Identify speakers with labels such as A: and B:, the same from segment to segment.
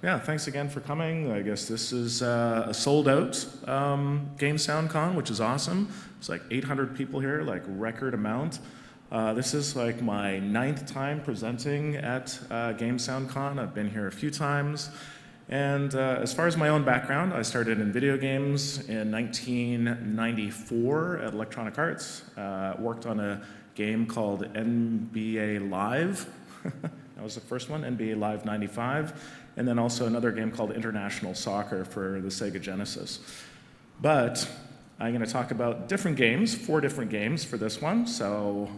A: Yeah, thanks again for coming. I guess this is a sold-out Game Sound Con, which is awesome. It's like 800 people here, like record amount. This is like my 9th time presenting at Game Sound Con. I've been here a few times. And as far as my own background, I started in video games in 1994 at Electronic Arts. Worked on a game called NBA Live. That was the first one, NBA Live 95. And then also another game called International Soccer for the Sega Genesis. But I'm going to talk about different games, 4 different games for this one. So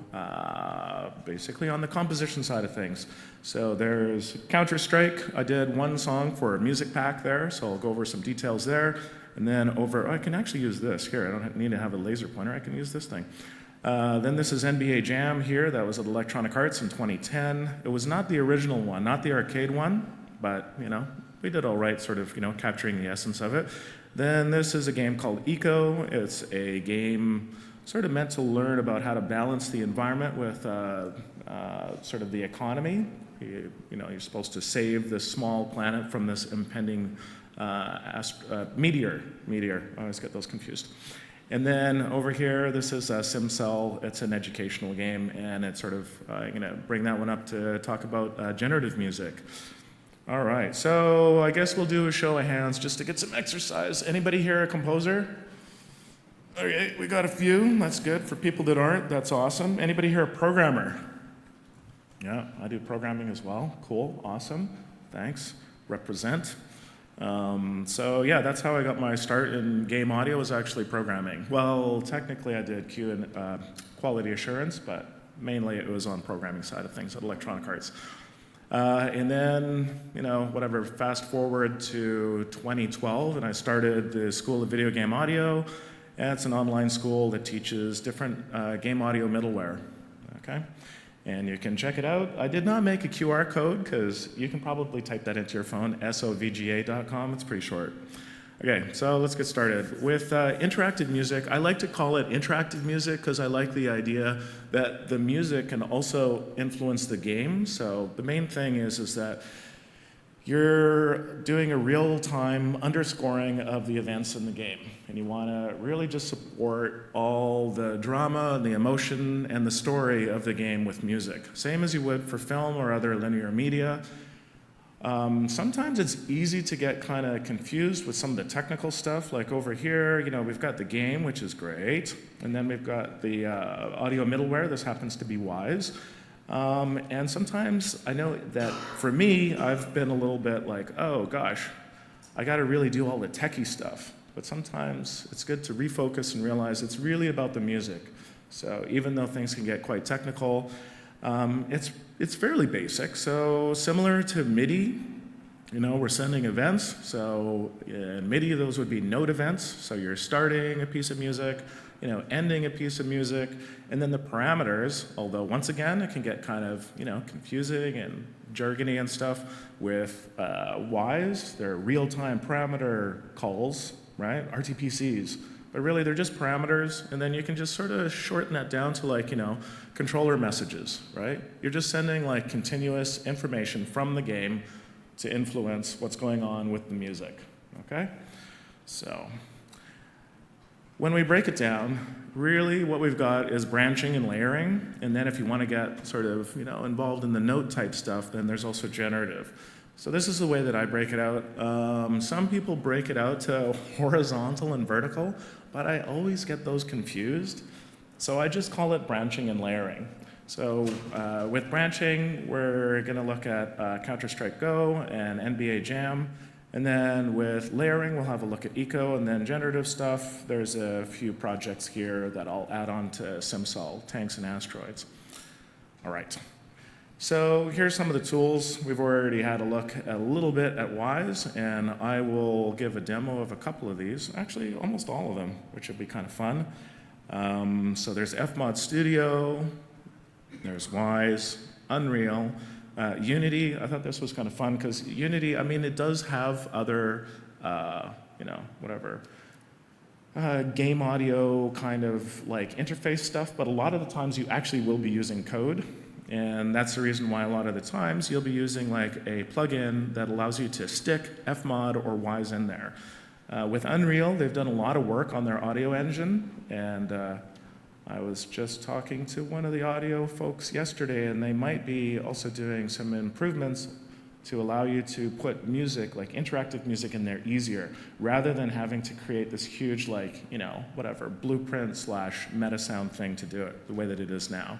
A: basically on the composition side of things. So there's Counter-Strike. I did one song for a music pack there, so I'll go over some details there. And then I can actually use this. Here, I don't need to have a laser pointer. I can use this thing. Then this is NBA Jam here. That was at Electronic Arts in 2010. It was not the original one, not the arcade one. But, we did all right sort of, capturing the essence of it. Then this is a game called Eco. It's a game sort of meant to learn about how to balance the environment with sort of the economy. You're supposed to save this small planet from this impending meteor. I always get those confused. And then over here, this is SimCell. It's an educational game, and it's sort of, I'm going to bring that one up to talk about generative music. All right, so I guess we'll do a show of hands just to get some exercise. Anybody here a composer? Okay, we got a few. That's good. For people that aren't, that's awesome. Anybody here a programmer? Yeah, I do programming as well. Cool, awesome. Thanks. Represent. So yeah, that's how I got my start in game audio, was actually programming. Well, technically I did Q and quality assurance, but mainly it was on programming side of things at Electronic Arts. And then, whatever, fast forward to 2012, and I started the School of Video Game Audio. And it's an online school that teaches different game audio middleware, okay? And you can check it out. I did not make a QR code, because you can probably type that into your phone, sovga.com. It's pretty short. Okay, so let's get started. With interactive music, I like to call it interactive music because I like the idea that the music can also influence the game. So the main thing is that you're doing a real-time underscoring of the events in the game. And you want to really just support all the drama, and the emotion, and the story of the game with music. Same as you would for film or other linear media. Sometimes it's easy to get kind of confused with some of the technical stuff. Like over here, we've got the game, which is great. And then we've got the audio middleware. This happens to be Wise. And sometimes I know that for me, I've been a little bit like, oh gosh, I got to really do all the techie stuff. But sometimes it's good to refocus and realize it's really about the music. So even though things can get quite technical, it's fairly basic. So similar to MIDI, we're sending events. So in MIDI, those would be note events. So you're starting a piece of music, ending a piece of music, and then the parameters, although once again, it can get kind of, confusing and jargony and stuff with Wise. They're real-time parameter calls, right? RTPCs. But really, they're just parameters, and then you can just sort of shorten that down to controller messages, right? You're just sending continuous information from the game to influence what's going on with the music, okay? So when we break it down, really what we've got is branching and layering, and then if you want to get sort of, involved in the note type stuff, then there's also generative. So this is the way that I break it out. Some people break it out to horizontal and vertical, but I always get those confused. So I just call it branching and layering. So with branching, we're going to look at Counter-Strike Go and NBA Jam. And then with layering, we'll have a look at Eco, and then generative stuff. There's a few projects here that I'll add on to SimCell, Tanks and Asteroids. All right. So here's some of the tools. We've already had a look a little bit at Wise, and I will give a demo of a couple of these, actually almost all of them, which will be kind of fun. So there's Fmod Studio, there's Wise, Unreal, Unity. I thought this was kind of fun because Unity, it does have other, game audio kind of interface stuff, but a lot of the times you actually will be using code. And that's the reason why a lot of the times you'll be using like a plugin that allows you to stick Fmod or Wwise in there. With Unreal, they've done a lot of work on their audio engine, and I was just talking to one of the audio folks yesterday, and they might be also doing some improvements to allow you to put music, like interactive music in there easier, rather than having to create this huge, like, you know, whatever, blueprint / meta sound thing to do it the way that it is now.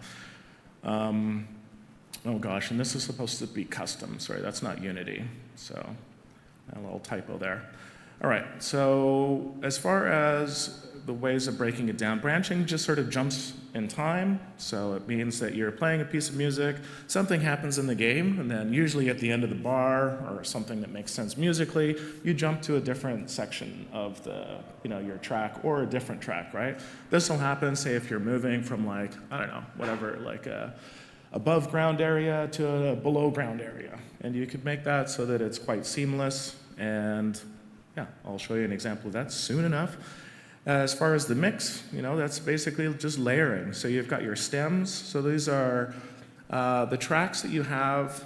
A: Oh gosh, and this is supposed to be custom. Sorry, that's not Unity. So a little typo there. All right, so as far as the ways of breaking it down, branching just sort of jumps in time. So it means that you're playing a piece of music, something happens in the game, and then usually at the end of the bar or something that makes sense musically, you jump to a different section of the, you know, your track or a different track, right? This will happen, say, if you're moving from like, I don't know, whatever, like a above ground area to a below ground area. And you could make that so that it's quite seamless. And yeah, I'll show you an example of that soon enough. As far as the mix, you know, that's basically just layering. So you've got your stems. So these are the tracks that you have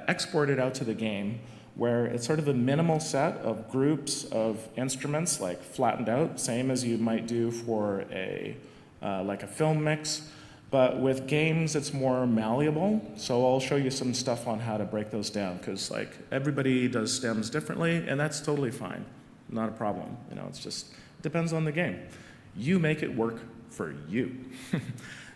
A: exported out to the game, where it's sort of a minimal set of groups of instruments, like flattened out, same as you might do for a like a film mix. But with games, it's more malleable. So I'll show you some stuff on how to break those down, because like everybody does stems differently, and that's totally fine, not a problem. You know, it's just depends on the game. You make it work for you.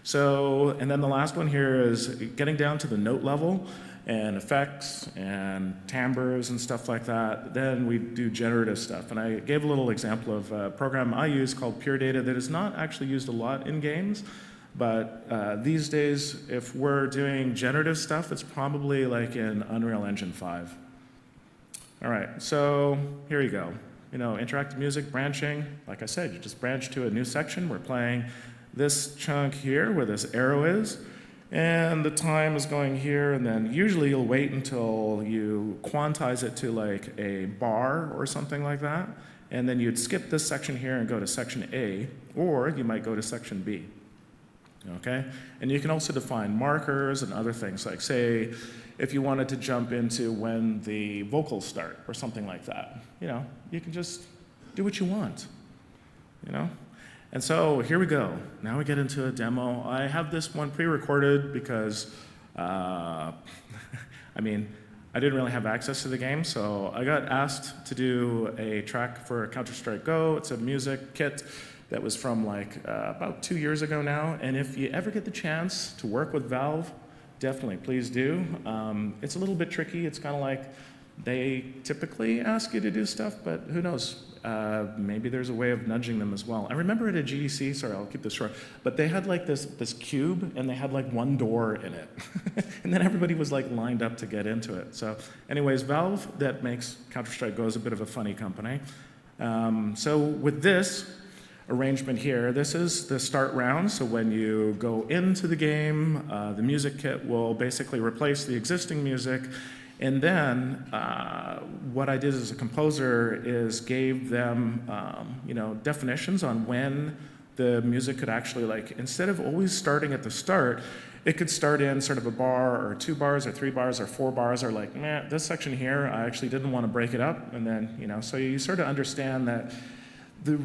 A: So, and then the last one here is getting down to the note level and effects and timbres and stuff like that. Then we do generative stuff. And I gave a little example of a program I use called Pure Data that is not actually used a lot in games. But these days, if we're doing generative stuff, it's probably like in Unreal Engine 5. All right, so here you go. You know, interactive music, branching. Like I said, you just branch to a new section. We're playing this chunk here where this arrow is, and the time is going here, and then usually you'll wait until you quantize it to like a bar or something like that, and then you'd skip this section here and go to section A, or you might go to section B. Okay? And you can also define markers and other things, like say, if you wanted to jump into when the vocals start or something like that, you know, you can just do what you want, you know? And so here we go. Now we get into a demo. I have this one pre-recorded because, I mean, I didn't really have access to the game, so I got asked to do a track for Counter-Strike Go. It's a music kit that was from like about 2 years ago now. And if you ever get the chance to work with Valve, definitely, please do. It's a little bit tricky. It's kind of like they typically ask you to do stuff, but who knows? Maybe there's a way of nudging them as well. I remember at a GSC, sorry, I'll keep this short, but they had like this cube, and they had like one door in it. And then everybody was like lined up to get into it. So anyways, Valve, that makes Counter-Strike Go, is a bit of a funny company. So with this arrangement here, this is the start round. So when you go into the game, the music kit will basically replace the existing music. And then what I did as a composer is gave them you know, definitions on when the music could actually, like, instead of always starting at the start, it could start in sort of a bar or 2 bars or 3 bars or 4 bars, or like, man, this section here, I actually didn't want to break it up. And then, you know, so you sort of understand that the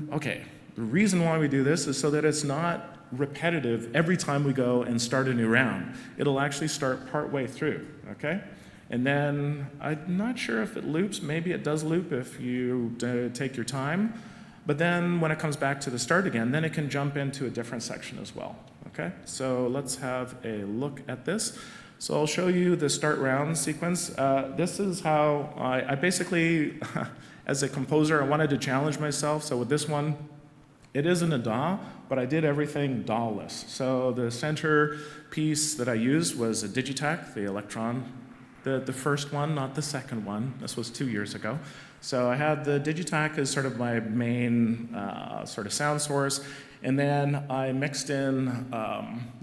A: reason why we do this is so that it's not repetitive every time we go and start a new round. It'll actually start partway through, okay? And then I'm not sure if it loops. Maybe it does loop if you take your time. But then when it comes back to the start again, then it can jump into a different section as well, okay? So let's have a look at this. So I'll show you the start round sequence. This is how I basically, as a composer, I wanted to challenge myself. So with this one, it isn't a DAW, but I did everything DAW-less. So the center piece that I used was a Digitech, the Electron, the first one, not the second one. This was 2 years ago. So I had the Digitech as sort of my main sort of sound source, and then I mixed in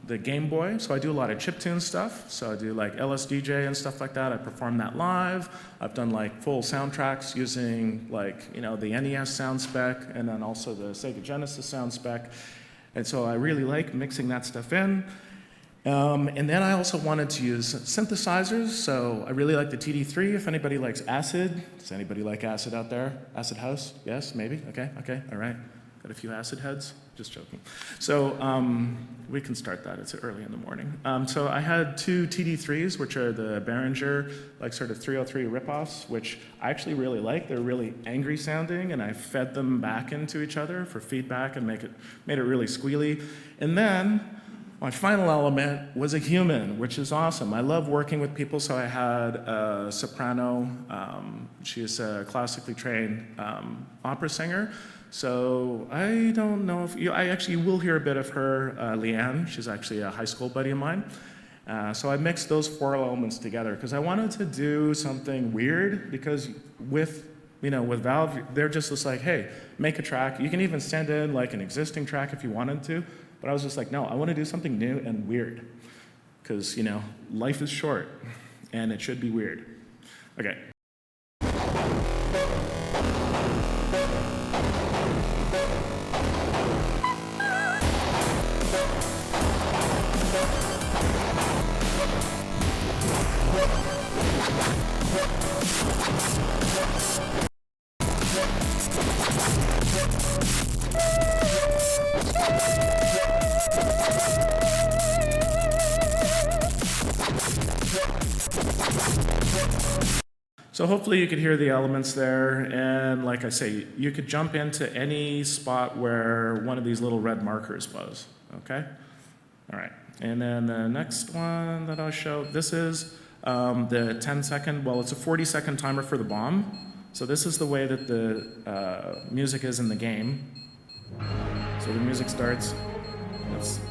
A: the Game Boy. So I do a lot of chiptune stuff. So I do like LSDJ and stuff like that. I perform that live. I've done like full soundtracks using like, you know, the NES sound spec, and then also the Sega Genesis sound spec. And so I really like mixing that stuff in. And then I also wanted to use synthesizers, so I really like the TD3. If anybody likes acid, does anybody like acid out there? Acid house? Yes, maybe? Okay, all right. Got a few acid heads? Just joking. So we can start that, it's early in the morning. So I had two TD3s, which are the Behringer, like sort of 303 ripoffs, which I actually really like. They're really angry sounding, and I fed them back into each other for feedback and made it really squealy. And then my final element was a human, which is awesome. I love working with people, so I had a soprano. She is a classically trained opera singer. So I don't know if you will hear a bit of her, Leanne. She's actually a high school buddy of mine. So I mixed those four elements together because I wanted to do something weird, because with Valve, they're just like, hey, make a track. You can even send in like an existing track if you wanted to. But I was just like, no, I want to do something new and weird, because life is short and it should be weird. Okay. So hopefully you could hear the elements there, and like I say, you could jump into any spot where one of these little red markers was, okay? All right, and then the next one that I'll show, this is the 10-second, well, it's a 40-second timer for the bomb. So this is the way that the music is in the game. So the music starts, let's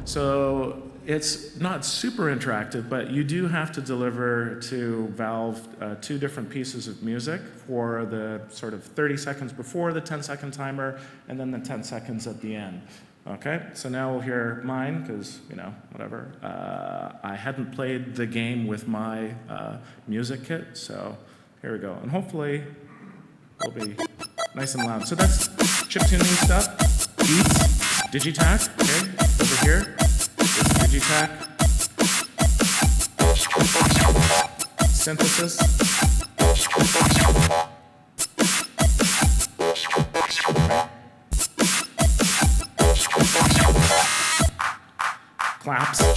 A: So it's not super interactive, but you do have to deliver to Valve two different pieces of music for the sort of 30 seconds before the 10-second timer, and then the 10 seconds at the end. Okay, so now we'll hear mine, because, whatever. I hadn't played the game with my music kit, so here we go. And hopefully it'll be nice and loud. So that's chiptuning stuff, beats, digitac, okay, over here. Digitac, synthesis, claps, all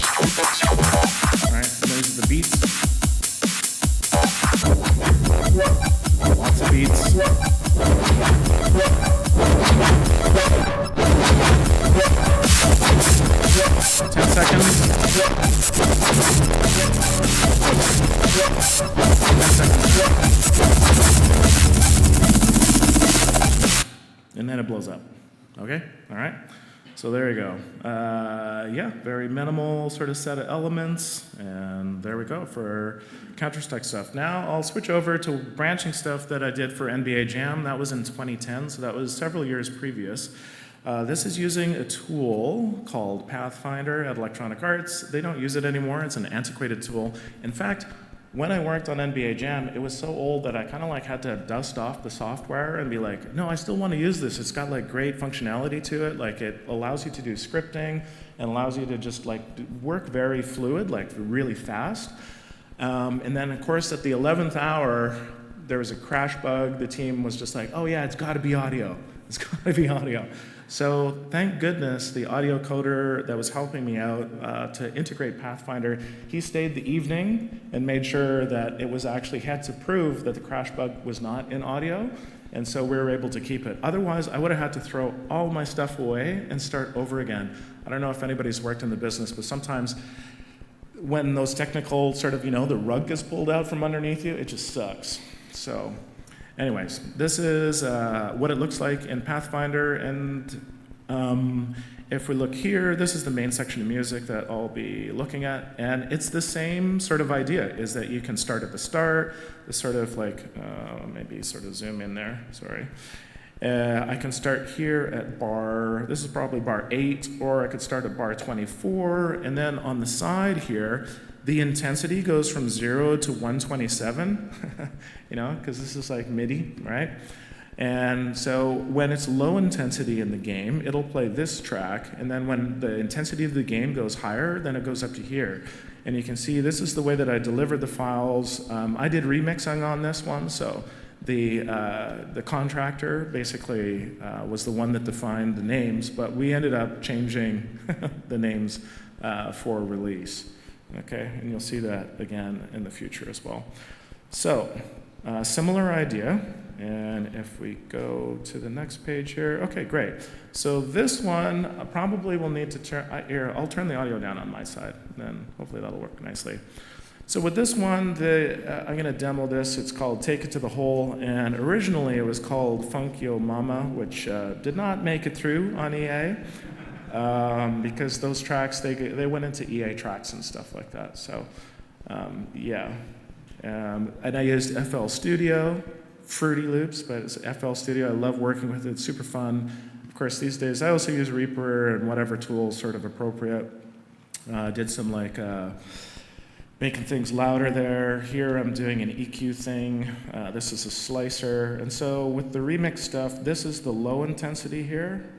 A: right, and those are the beats, lots of beats, 10 seconds. 10 seconds. And then it blows up. Okay? All right? So there you go. Yeah, very minimal sort of set of elements. And there we go for Counter-Strike stuff. Now I'll switch over to branching stuff that I did for NBA Jam. That was in 2010, so that was several years previous. This is using a tool called Pathfinder at Electronic Arts. They don't use it anymore. It's an antiquated tool. In fact, when I worked on NBA Jam, it was so old that I kind of like had to dust off the software and be like, no, I still want to use this. It's got like great functionality to it. Like it allows you to do scripting and allows you to just like work very fluid, like really fast. And then of course at the 11th hour, there was a crash bug. The team was just like, oh yeah, it's got to be audio. It's got to be audio. So thank goodness the audio coder that was helping me out to integrate Pathfinder, he stayed the evening and made sure that it was actually, had to prove that the crash bug was not in audio, and so we were able to keep it. Otherwise, I would have had to throw all my stuff away and start over again. I don't know if anybody's worked in the business, but sometimes when those technical sort of, the rug gets pulled out from underneath you, it just sucks. So. Anyways, this is what it looks like in Pathfinder, and if we look here, this is the main section of music that I'll be looking at, and it's the same sort of idea, is that you can start at the start, the sort of like, maybe sort of zoom in there, sorry. I can start here at this is probably bar 8, or I could start at bar 24, and then on the side here, The intensity goes from 0 to 127, because this is like MIDI, right? And so when it's low intensity in the game, it'll play this track, and then when the intensity of the game goes higher, then it goes up to here. And you can see this is the way that I delivered the files. I did remixing on this one, so the contractor basically was the one that defined the names, but we ended up changing the names for release. Okay, and you'll see that again in the future as well. So, similar idea, and if we go to the next page here, okay, great. So this one probably will need to turn, I'll turn the audio down on my side, then hopefully that'll work nicely. So with this one, I'm going to demo this. It's called Take It to the Hole, and originally it was called Funk Yo Mama, which did not make it through on EA. Because those tracks, they went into EA tracks and stuff like that. So, yeah. And I used FL Studio, Fruity Loops, but it's FL Studio. I love working with it. It's super fun. Of course, these days, I also use Reaper and whatever tool is sort of appropriate. Did some making things louder there. Here I'm doing an EQ thing. This is a slicer. And so with the remix stuff, this is the low intensity here.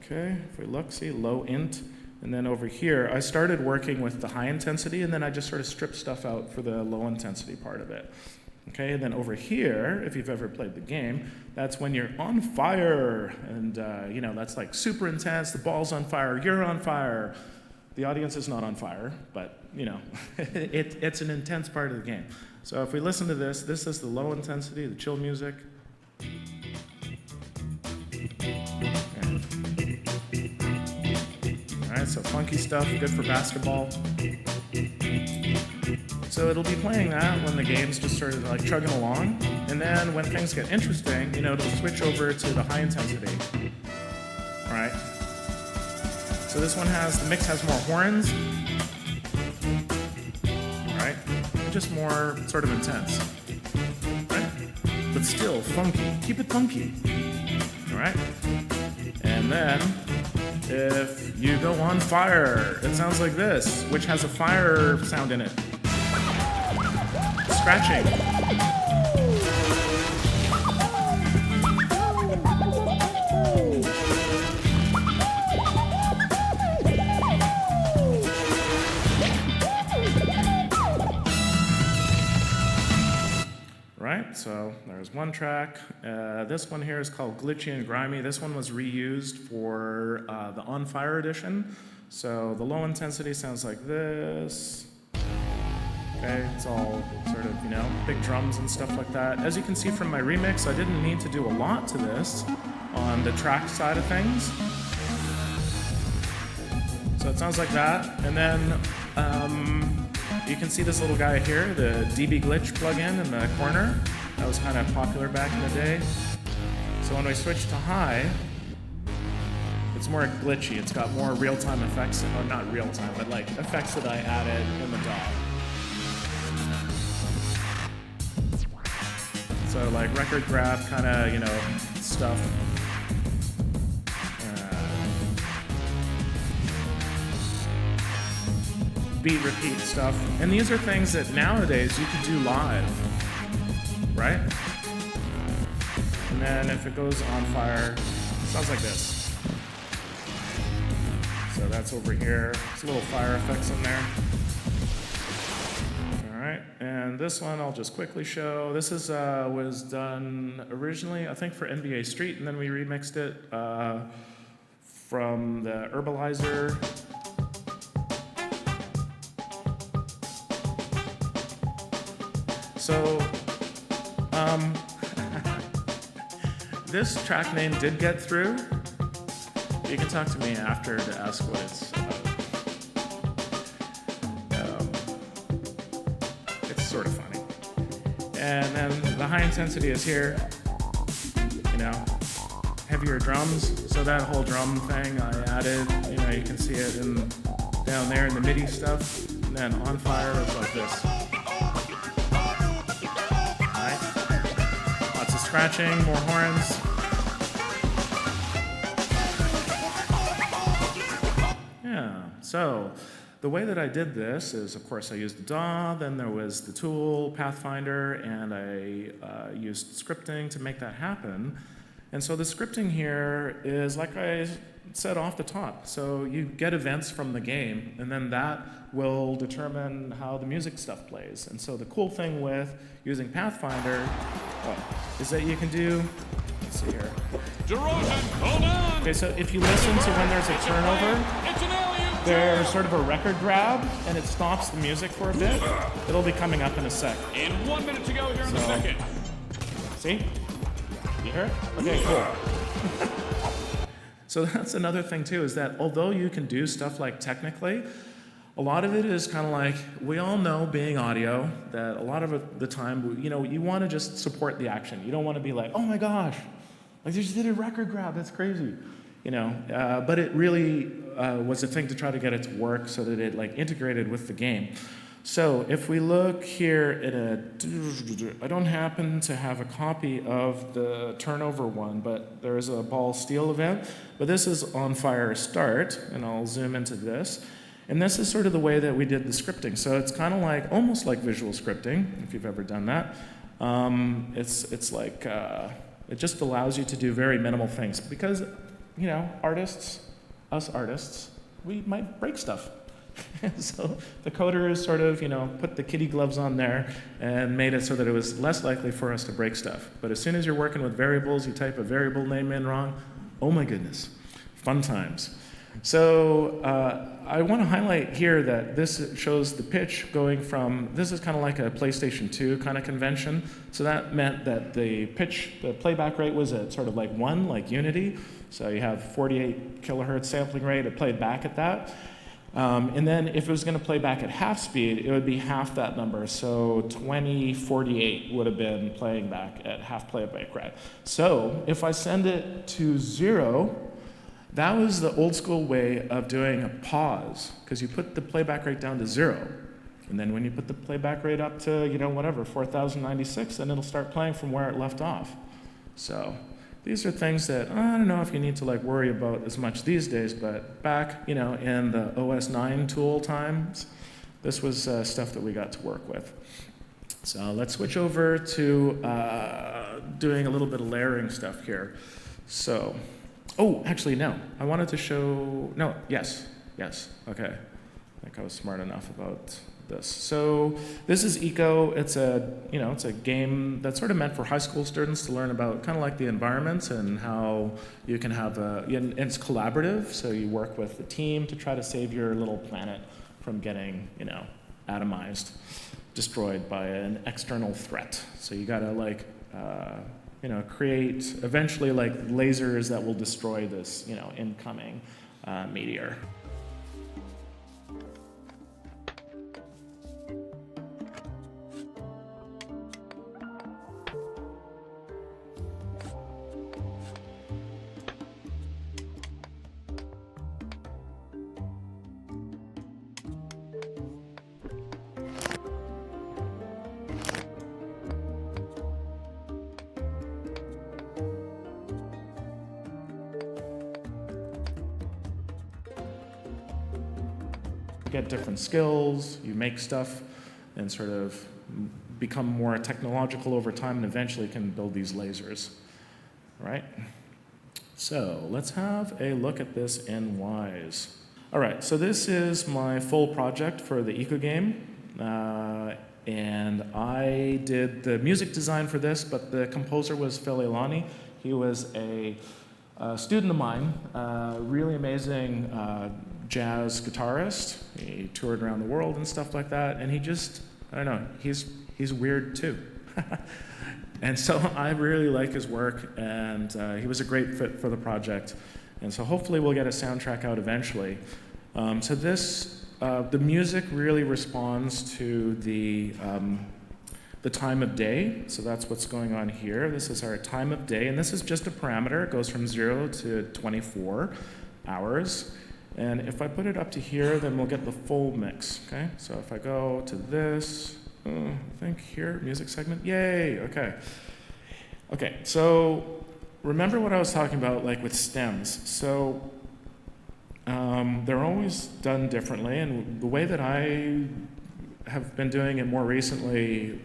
A: Okay, if we look, see, low int. And then over here, I started working with the high intensity, and then I just sort of stripped stuff out for the low intensity part of it. Okay, and then over here, if you've ever played the game, that's when you're on fire. And, that's like super intense. The ball's on fire. You're on fire. The audience is not on fire, but, it's an intense part of the game. So if we listen to this, this is the low intensity, the chill music. Alright, so funky stuff, good for basketball. So it'll be playing that when the game's just sort of like chugging along, and then when things get interesting, it'll switch over to the high intensity. Alright. So this one the mix has more horns. Alright. Just more sort of intense. Right? But still funky. Keep it funky. Alright. And then if you go on fire, it sounds like this, which has a fire sound in it. Scratching. Right, so there's one track. This one here is called Glitchy and Grimy. This one was reused for the On Fire edition. So the low intensity sounds like this. Okay, it's all sort of, big drums and stuff like that. As you can see from my remix, I didn't need to do a lot to this on the track side of things. So it sounds like that. And then you can see this little guy here, the DB Glitch plugin in the corner. That was kind of popular back in the day. So when we switch to high, it's more glitchy. It's got more real-time effects, or not real-time, but like effects that I added in the DAW. So like record grab kind of, stuff. Beat repeat stuff. And these are things that nowadays you could do live, right? And then if it goes on fire, it sounds like this. So that's over here. There's little fire effects in there. All right, and this one I'll just quickly show. This was done originally, I think, for NBA Street, and then we remixed it from the Herbalizer. So, this track name did get through. You can talk to me after to ask what it's about. It's sort of funny. And then the high intensity is here, heavier drums. So that whole drum thing I added, you can see it down there in the MIDI stuff. And then on fire is like this. Scratching, more horns. Yeah, so the way that I did this is, of course, I used the DAW, then there was the tool, Pathfinder, and I used scripting to make that happen. And so the scripting here is, like I said off the top, so you get events from the game, and then that will determine how the music stuff plays. And so the cool thing with using Pathfinder is that you can do, let's see here.
B: DeRozan, hold on!
A: Okay, so if you listen to when there's a turnover, there's sort of a record grab, and it stops the music for a bit. It'll be coming up in a sec.
B: And 1 minute to go here in the second.
A: See? You hear it? Okay, cool. So that's another thing too, is that although you can do stuff like technically, a lot of it is kind of like, we all know being audio, that a lot of the time, you want to just support the action. You don't want to be like, oh my gosh, like they just did a record grab, that's crazy. But it really was a thing to try to get it to work so that it like integrated with the game. So if we look here at I don't happen to have a copy of the turnover one, but there is a ball steal event. But this is on fire start, and I'll zoom into this. And this is sort of the way that we did the scripting. So it's kind of like, almost like visual scripting, if you've ever done that. It's like, it just allows you to do very minimal things because, us artists, we might break stuff. So the coders sort of, put the kitty gloves on there and made it so that it was less likely for us to break stuff. But as soon as you're working with variables, you type a variable name in wrong, oh my goodness, fun times. So I want to highlight here that this shows the pitch going from, this is kind of like a PlayStation 2 kind of convention. So that meant that the playback rate was at sort of like 1, like Unity. So you have 48 kilohertz sampling rate, it played back at that. And then if it was going to play back at half speed, it would be half that number. So 2048 would have been playing back at half playback rate. So if I send it to 0, that was the old school way of doing a pause, because you put the playback rate down to 0. And then when you put the playback rate up to, 4096, then it'll start playing from where it left off. So these are things that I don't know if you need to worry about as much these days, but back, in the OS 9 tool times, this was stuff that we got to work with. So let's switch over to doing a little bit of layering stuff here. So, actually, no. I wanted to show, yes, okay. I think I was smart enough about this. So this is Eco. It's a game that's sort of meant for high school students to learn about kind of like the environment and how you can have and it's collaborative. So you work with the team to try to save your little planet from getting, atomized, destroyed by an external threat. So you gotta create eventually lasers that will destroy this, incoming meteor. Get different skills, you make stuff, and sort of become more technological over time, and eventually can build these lasers, right? So let's have a look at this in Wise. All right, so this is my full project for the Eco game, and I did the music design for this, but the composer was Phil Ilani. He was a student of mine, really amazing jazz guitarist. He toured around the world and stuff like that, and he just, I don't know, he's weird too. And so I really like his work, and he was a great fit for the project. And so hopefully we'll get a soundtrack out eventually. So this, the music really responds to the time of day. So that's what's going on here. This is our time of day, and this is just a parameter. It goes from 0 to 24 hours. And if I put it up to here, then we'll get the full mix, okay? So if I go to this, I think here, music segment, yay, okay. Okay, so remember what I was talking about with stems. So They're always done differently, and the way that I have been doing it more recently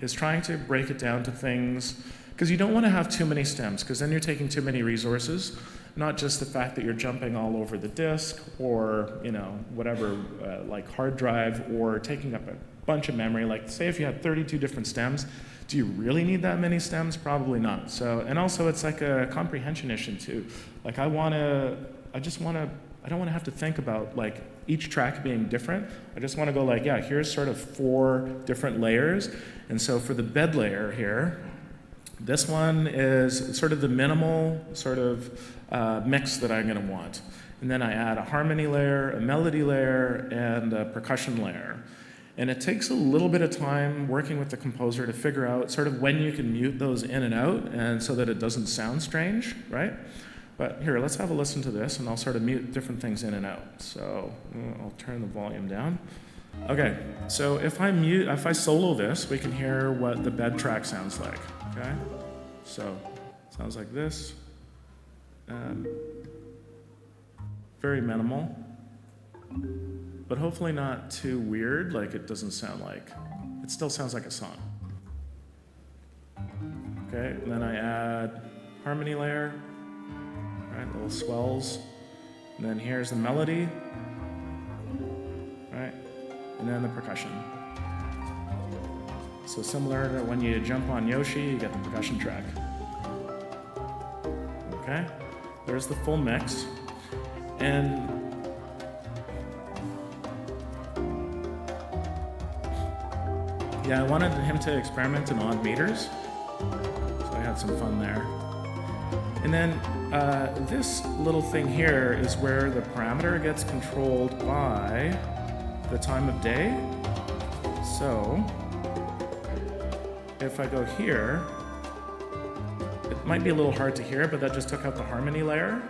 A: is trying to break it down to things, because you don't want to have too many stems, because then you're taking too many resources, not just the fact that you're jumping all over the disk or whatever, like hard drive, or taking up a bunch of memory. Like say if you had 32 different stems, do you really need that many stems? Probably not. So, and also it's like a comprehension issue too. Like I don't want to have to think about like each track being different. I just want to go like, yeah, here's sort of 4 different layers. And so for the bed layer here, this one is sort of the minimal sort of mix that I'm going to want. And then I add a harmony layer, a melody layer, and a percussion layer. And it takes a little bit of time working with the composer to figure out sort of when you can mute those in and out, and so that it doesn't sound strange, right? But here, let's have a listen to this, and I'll sort of mute different things in and out. So I'll turn the volume down. Okay, so if I solo this, we can hear what the bed track sounds like, okay? So it sounds like this. Very minimal, but hopefully not too weird, like it doesn't sound like, it still sounds like a song. Okay, and then I add harmony layer, right, little swells, and then here's the melody, right, and then the percussion. So similar to when you jump on Yoshi, you get the percussion track. Okay, there's the full mix. And yeah, I wanted him to experiment in odd meters, so I had some fun there. And then this little thing here is where the parameter gets controlled by the time of day. So if I go here, it might be a little hard to hear, but that just took out the harmony layer.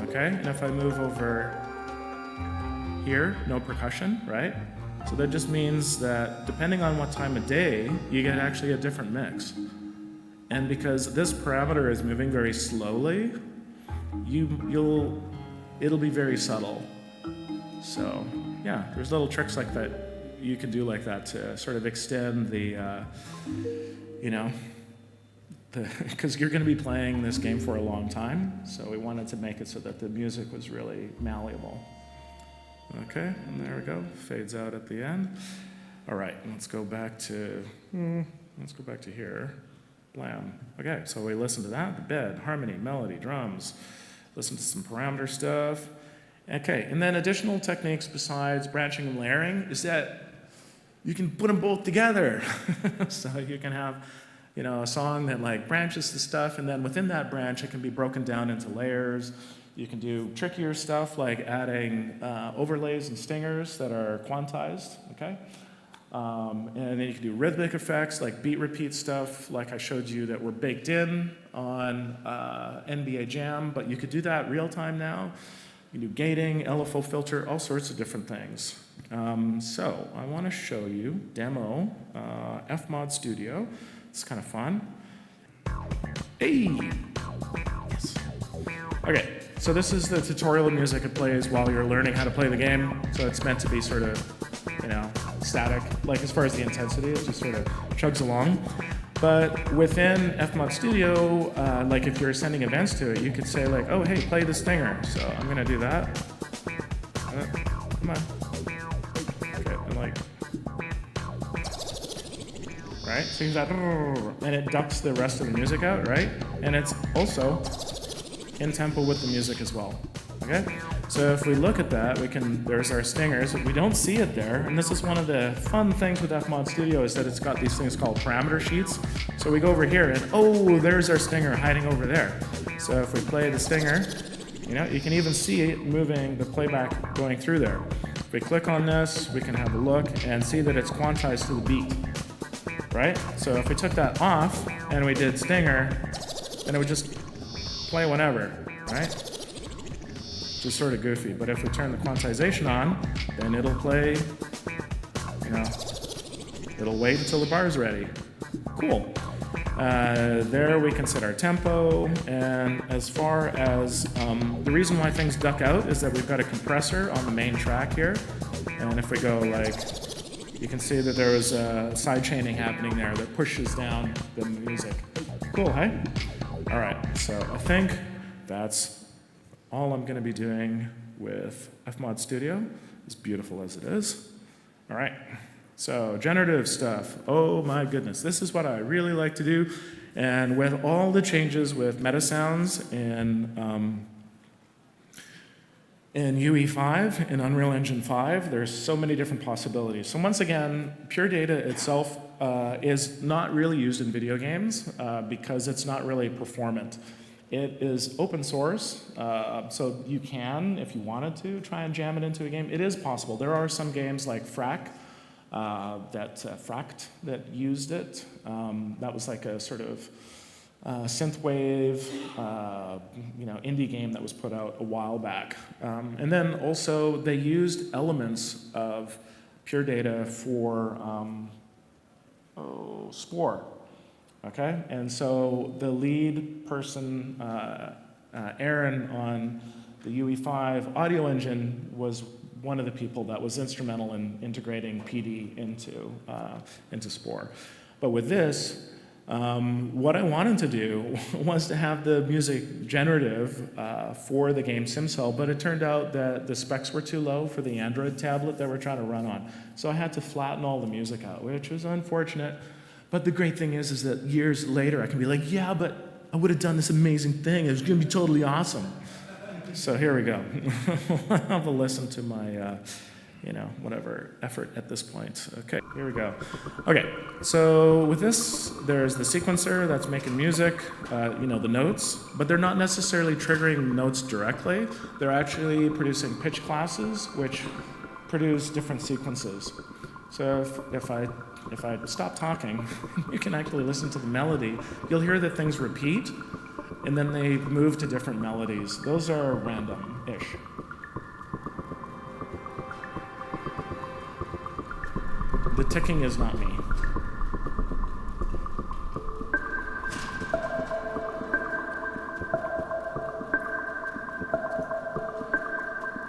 A: Okay, and if I move over here, no percussion, right? So that just means that depending on what time of day, you get actually a different mix. And because this parameter is moving very slowly, it'll be very subtle. So yeah, there's little tricks like that you can do like that to sort of extend the, because you're going to be playing this game for a long time, so we wanted to make it so that the music was really malleable. Okay, and there we go. Fades out at the end. All right, let's go back to here. Blam. Okay, so we listen to that, the bed, harmony, melody, drums, listen to some parameter stuff. Okay, and then additional techniques besides branching and layering is that you can put them both together. So you can have a song that like branches to stuff, and then within that branch it can be broken down into layers. You can do trickier stuff like adding overlays and stingers that are quantized, okay? And then you can do rhythmic effects like beat repeat stuff like I showed you that were baked in on NBA Jam, but you could do that real time now. You can do gating, LFO filter, all sorts of different things. So I want to show you demo Fmod Studio. It's kind of fun. Hey! Yes. Okay, so this is the tutorial music it plays while you're learning how to play the game. So it's meant to be sort of, static. Like as far as the intensity, it just sort of chugs along. But within Fmod Studio, like if you're sending events to it, you could say like, oh, hey, play the stinger. So I'm gonna do that. Come on. Okay, and like, right? So you got, and it ducks the rest of the music out, right? And it's also in tempo with the music as well, okay? So if we look at that, there's our stingers. We don't see it there, and this is one of the fun things with Fmod Studio is that it's got these things called parameter sheets. So we go over here and, oh, there's our stinger hiding over there. So if we play the stinger, you can even see it moving, the playback going through there. If we click on this, we can have a look and see that it's quantized to the beat, right? So if we took that off and we did stinger, then it would just play whenever, right? Just sort of goofy. But if we turn the quantization on, then it'll play, it'll wait until the bar's ready. Cool. There we can set our tempo, and as far as the reason why things duck out is that we've got a compressor on the main track here, and if we go like, you can see that there is a side chaining happening there that pushes down the music. Cool, hey? All right, so I think that's all I'm gonna be doing with Fmod Studio, as beautiful as it is. All right. So generative stuff, oh my goodness, this is what I really like to do. And with all the changes with meta sounds in UE5, in Unreal Engine 5, there's so many different possibilities. So once again, pure data itself is not really used in video games because it's not really performant. It is open source, so you can, if you wanted to, try and jam it into a game. It is possible. There are some games like Fract that used it. That was like a sort of synthwave, indie game that was put out a while back. And then also they used elements of pure data for Spore. Okay, and so the lead person, Aaron, on the UE5 audio engine was one of the people that was instrumental in integrating PD into Spore. But with this, what I wanted to do was to have the music generative for the game SimCell, but it turned out that the specs were too low for the Android tablet that we're trying to run on. So I had to flatten all the music out, which was unfortunate. But the great thing is that years later I can be like, yeah, but I would have done this amazing thing. It was going to be totally awesome. So here we go. I'll have a listen to my, whatever effort at this point. Okay, here we go. Okay, so with this, there's the sequencer that's making music, the notes, but they're not necessarily triggering notes directly. They're actually producing pitch classes, which produce different sequences. So if I stop talking, you can actually listen to the melody. You'll hear that things repeat, and then they move to different melodies. Those are random-ish. The ticking is not me.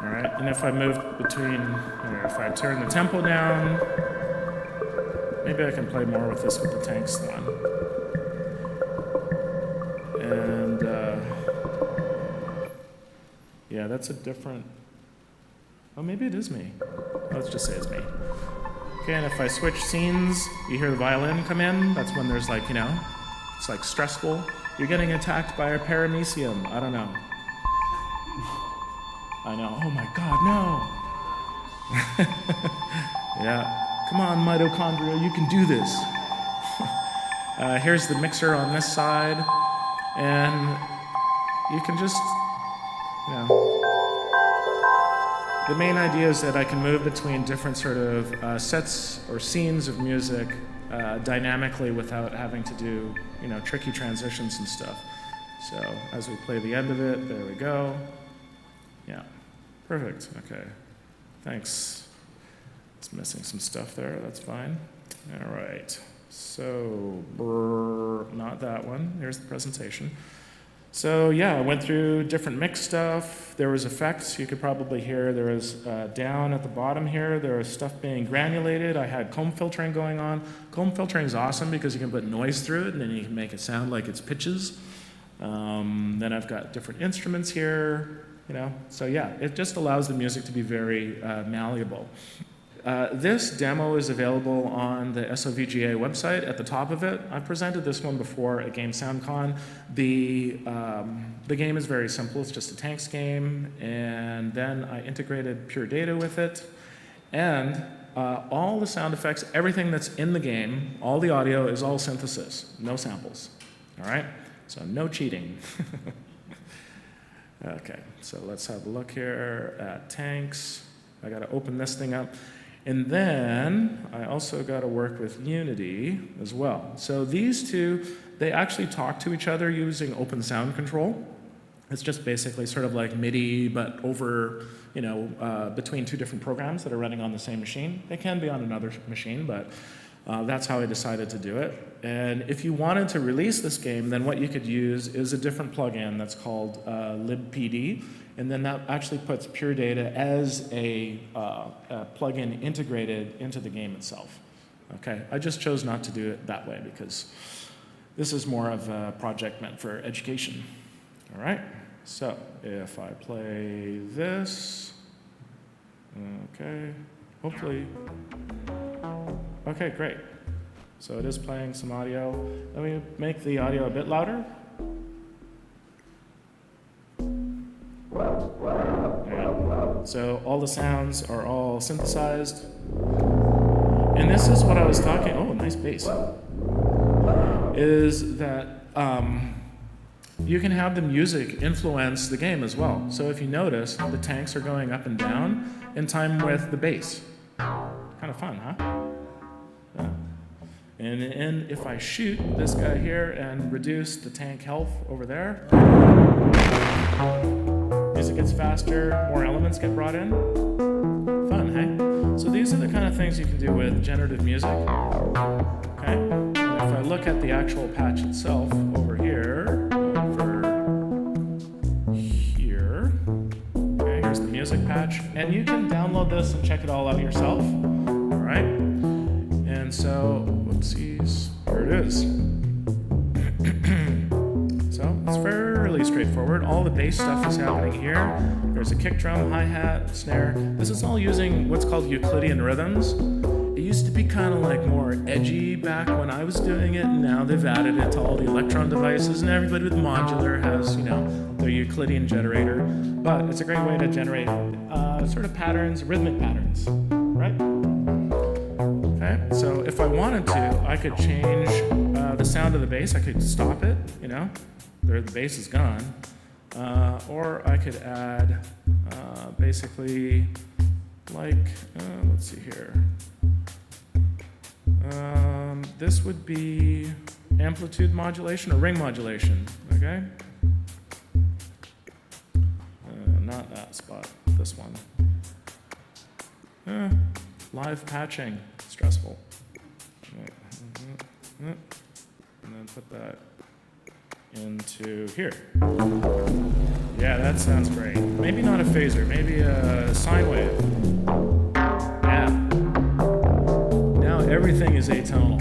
A: All right, and if I move if I turn the tempo down, maybe I can play more with this with the tanks one. And yeah, that's a different, oh, maybe it is me. Let's just say it's me. Okay, and if I switch scenes, you hear the violin come in. That's when there's like, it's like stressful. You're getting attacked by a paramecium. I don't know. I know, oh my God, no. Yeah. Come on, mitochondria, you can do this. Here's the mixer on this side, and you can just, the main idea is that I can move between different sort of sets or scenes of music dynamically without having to do, tricky transitions and stuff. So as we play the end of it, there we go. Yeah, perfect, okay, thanks. It's missing some stuff there, that's fine. All right, so, not that one, here's the presentation. So yeah, I went through different mix stuff. There was effects, you could probably hear. There was down at the bottom here, there was stuff being granulated. I had comb filtering going on. Comb filtering is awesome because you can put noise through it and then you can make it sound like it's pitches. Then I've got different instruments here, So yeah, it just allows the music to be very malleable. This demo is available on the SOVGA website. At the top of it, I've presented this one before at Game SoundCon. The game is very simple. It's just a tanks game, and then I integrated pure data with it, and all the sound effects, everything that's in the game, all the audio is all synthesis, no samples. All right, so no cheating. Okay, so let's have a look here at tanks. I got to open this thing up. And then I also got to work with Unity as well. So these two, they actually talk to each other using open sound control. It's just basically sort of like MIDI, but over, between two different programs that are running on the same machine. They can be on another machine, but That's how I decided to do it. And if you wanted to release this game, then what you could use is a different plugin that's called libpd, and then that actually puts Pure Data as a plugin integrated into the game itself. Okay, I just chose not to do it that way because this is more of a project meant for education. All right, so if I play this, okay, hopefully, okay, great. So it is playing some audio. Let me make the audio a bit louder. Yeah. So all the sounds are all synthesized. And this is what I was talking, oh, nice bass, is that you can have the music influence the game as well. So if you notice, the tanks are going up and down in time with the bass. Kind of fun, huh? Yeah. And if I shoot this guy here and reduce the tank health over there, music gets faster, more elements get brought in. Fun, hey? So these are the kind of things you can do with generative music. Okay? And if I look at the actual patch itself over here, okay, here's the music patch, and you can download this and check it all out yourself. All right? And so, whoopsies, here it is. So it's fairly straightforward. All the bass stuff is happening here. There's a kick drum, hi-hat, snare. This is all using what's called Euclidean rhythms. It used to be kind of like more edgy back when I was doing it, and now they've added it to all the Electron devices, and everybody with modular has, you know, their Euclidean generator. But it's a great way to generate sort of patterns, rhythmic patterns, right? Okay, so if I wanted to, I could change the sound of the bass. I could stop it, you know, the bass is gone. Or I could add basically like, let's see here. This would be amplitude modulation or ring modulation, okay? Not that spot, this one. Live patching, stressful. And then put that into here. Yeah, that sounds great. Maybe not a phaser, maybe a sine wave. Yeah. Now everything is atonal.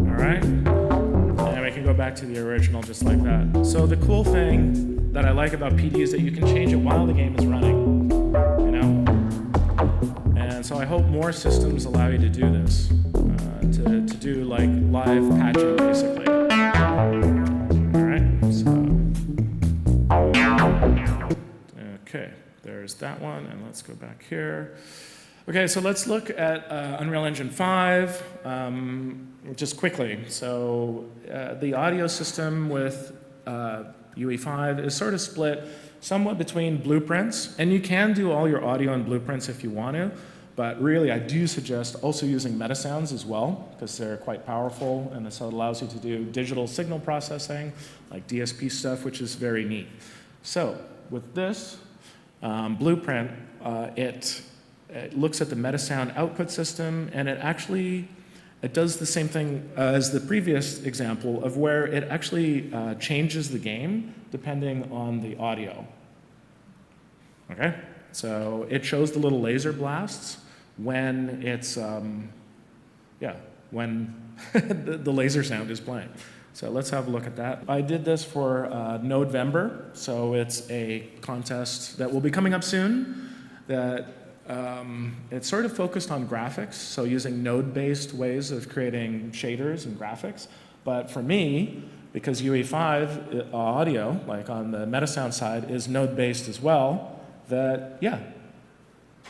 A: All right? And we can go back to the original just like that. So the cool thing that I like about PD is that you can change it while the game is running, you know? And so I hope more systems allow you to do this, to do like live patching basically. All right, so, okay, there's that one, and let's go back here. Okay, so let's look at Unreal Engine 5 just quickly. So the audio system with UE5 is sort of split somewhat between blueprints, and you can do all your audio in blueprints if you want to, but really I do suggest also using metasounds as well, because they're quite powerful, and so it allows you to do digital signal processing, like DSP stuff, which is very neat. So with this blueprint, it looks at the metasound output system, and it does the same thing as the previous example of where it actually changes the game depending on the audio. Okay? So it shows the little laser blasts when it's, when the laser sound is playing. So let's have a look at that. I did this for November, so it's a contest that will be coming up soon that it's sort of focused on graphics, so using node-based ways of creating shaders and graphics. But for me, because UE5 audio, like on the Metasound side, is node-based as well, that, yeah,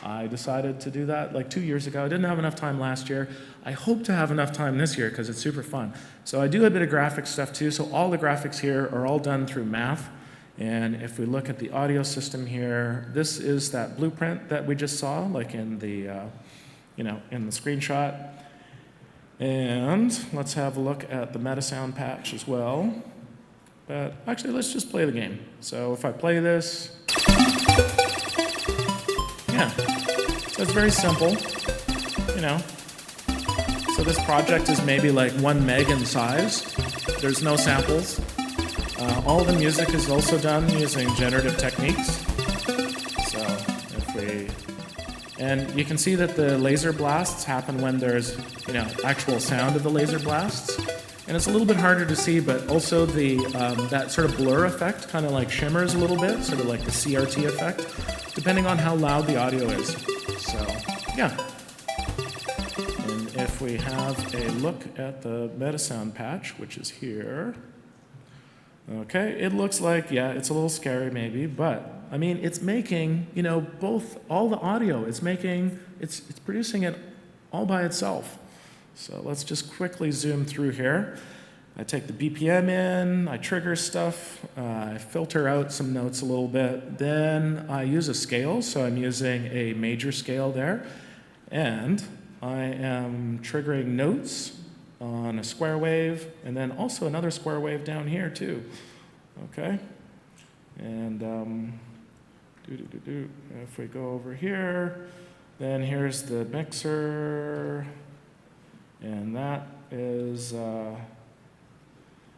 A: I decided to do that like 2 years ago. I didn't have enough time last year. I hope to have enough time this year because it's super fun. So I do a bit of graphics stuff too, so all the graphics here are all done through math. And if we look at the audio system here, this is that blueprint that we just saw, like in the, in the screenshot. And let's have a look at the Metasound patch as well. But actually, let's just play the game. So if I play this, yeah, so it's very simple. you know. So this project is maybe like 1 meg in size. There's no samples. All the music is also done using generative techniques. So if we, and you can see that the laser blasts happen when there's, actual sound of the laser blasts. And it's a little bit harder to see, but also the that sort of blur effect kind of like shimmers a little bit, sort of like the CRT effect, depending on how loud the audio is. So, yeah. And if we have a look at the Metasound patch, which is here, okay, it looks like, yeah, it's a little scary maybe, but I mean, it's making, both, all the audio, it's producing it all by itself. So let's just quickly zoom through here. I take the BPM in, I trigger stuff, I filter out some notes a little bit, then I use a scale, so I'm using a major scale there, and I am triggering notes on a square wave, and then also another square wave down here too. Okay, and if we go over here, then here's the mixer, and that is,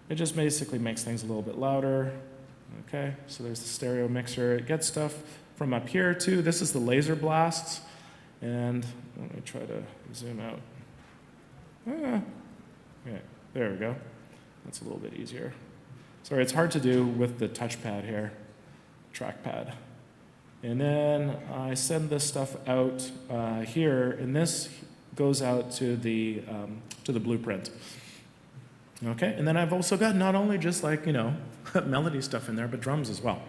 A: it just basically makes things a little bit louder. Okay, so there's the stereo mixer. It gets stuff from up here too. This is the laser blasts, and let me try to zoom out. Okay, there we go. That's a little bit easier. Sorry, it's hard to do with the touchpad here, trackpad. And then I send this stuff out here, and this goes out to the blueprint. Okay, and then I've also got not only just like, melody stuff in there, but drums as well.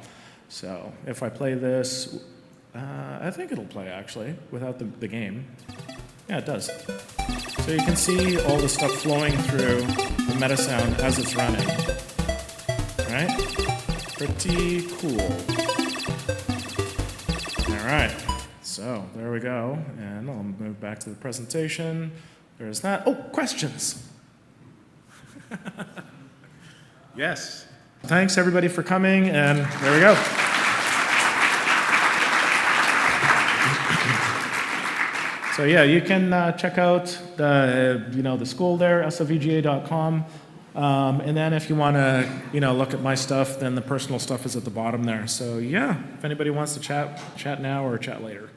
A: So if I play this, I think it'll play actually without the game. Yeah, it does. So you can see all the stuff flowing through the Metasound as it's running. All right, pretty cool. All right, so there we go, and I'll move back to the presentation. There's that. Oh, questions. Yes. Thanks everybody for coming, and there we go. So yeah, you can check out the school there, sovga.com, and then if you want to look at my stuff, then the personal stuff is at the bottom there. So yeah, if anybody wants to chat now or chat later.